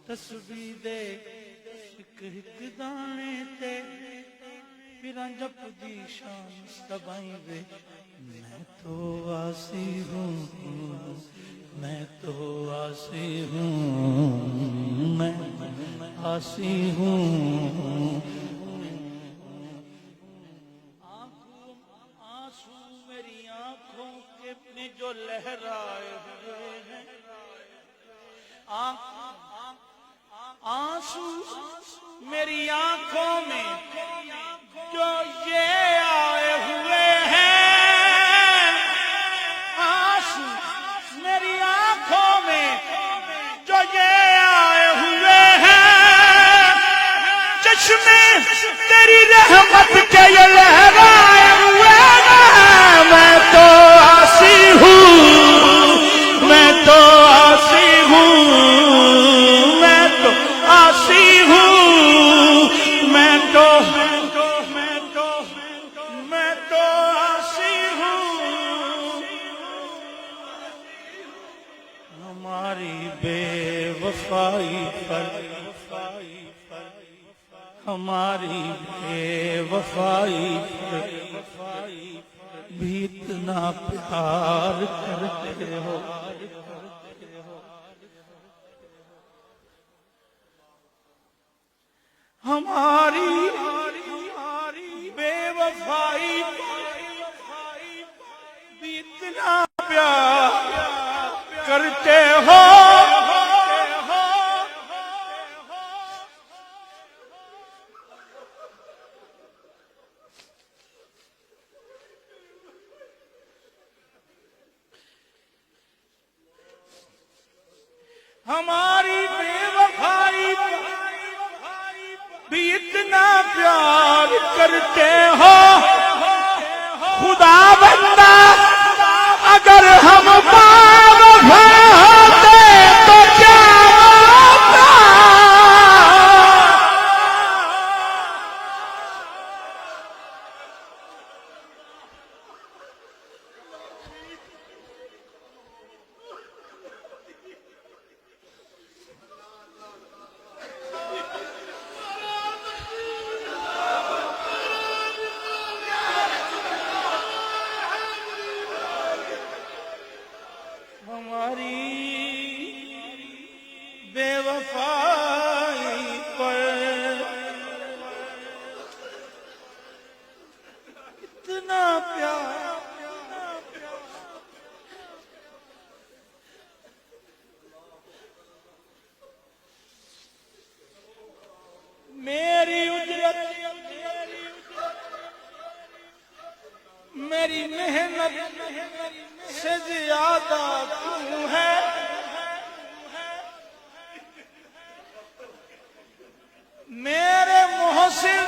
تسبیح دے ایک ایک دانے تے پھراں جپ دی شان سبائیں وے میں تو آسی ہوں میں تو آسی ہوں میں آسی ہوں آنسو میری آنکھوں کے میں جو لہرائے ہوئے ہیں آنسو میری آنکھوں میں جو یہ آئے ہوئے ہیں آنسو میری آنکھوں میں جو یہ آئے ہوئے ہیں چشمے تیری رحمت کے یہ لہرائے ہوئے ہیں میں تو آسی ہوں میں تو آسی ہوں میں تو آسی ہوں میں تو آسی ہوں ہماری بے وفائی پر ہماری بے وفائی پر بھی اتنا پیار کرتے ہو ہماری بے وفائی بھی اتنا پیار کرتے ہو ہماری بے وفائی بھی اتنا پیار کرتے ہو خدا بندہ اگر ہم باوفا ہوتے تو کیا ہوتا بے وفائی پر اتنا پیار میری اجرت میری محنت سے زیادہ تو ہے میرے محسن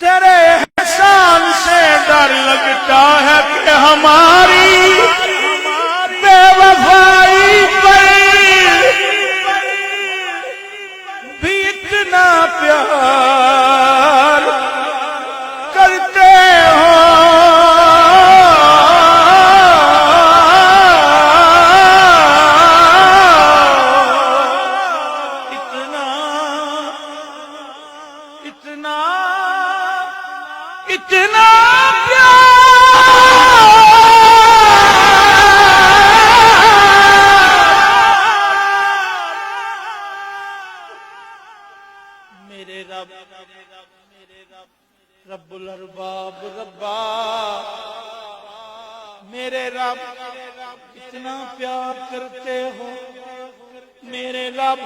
تیرے احسان سے ڈر لگتا ہے کہ ہماری بے وفائی پر بھی اتنا پیار کرتے ہو اتنا میرے رب رب الارباب ربا میرے رب اتنا پیار کرتے ہو میرے رب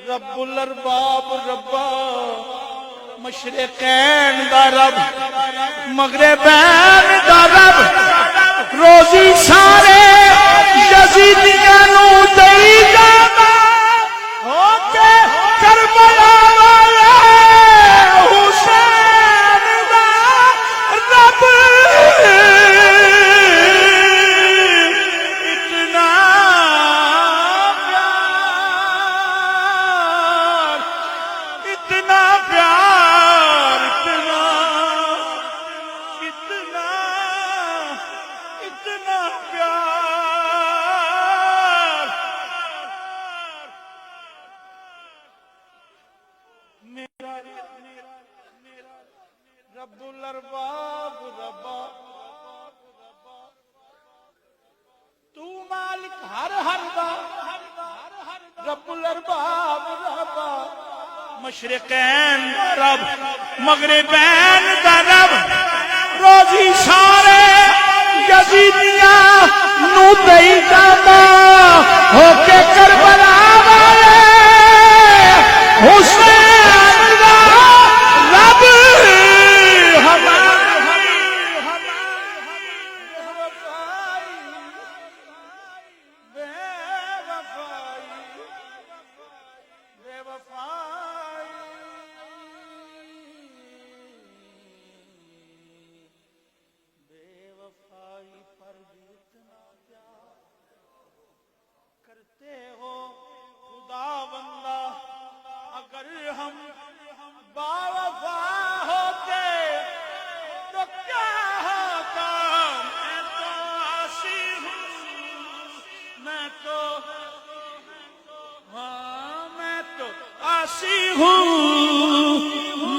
رب الارباب ربا مشرقین دا رب مغربین دا رب روزی سارے یزیدیاں نو دئی جانا ہو کے کربلا والے حسین دا رب اتنا پیار اتنا پیار رب الارباب ربا تو مالک ہر دا رب الارباب ربا مشرقین رب مغربین دا رب روزی سارے یزیدیاں نو دئی جانا ہو کے کربلا والے حسین دا رب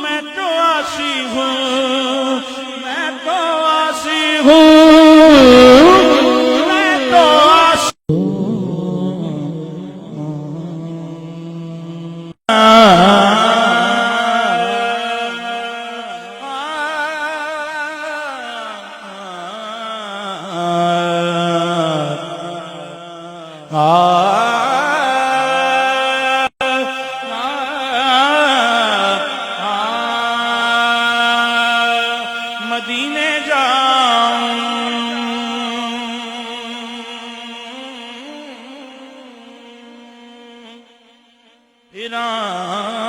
میں تو آسی مدینے جاؤں پھراں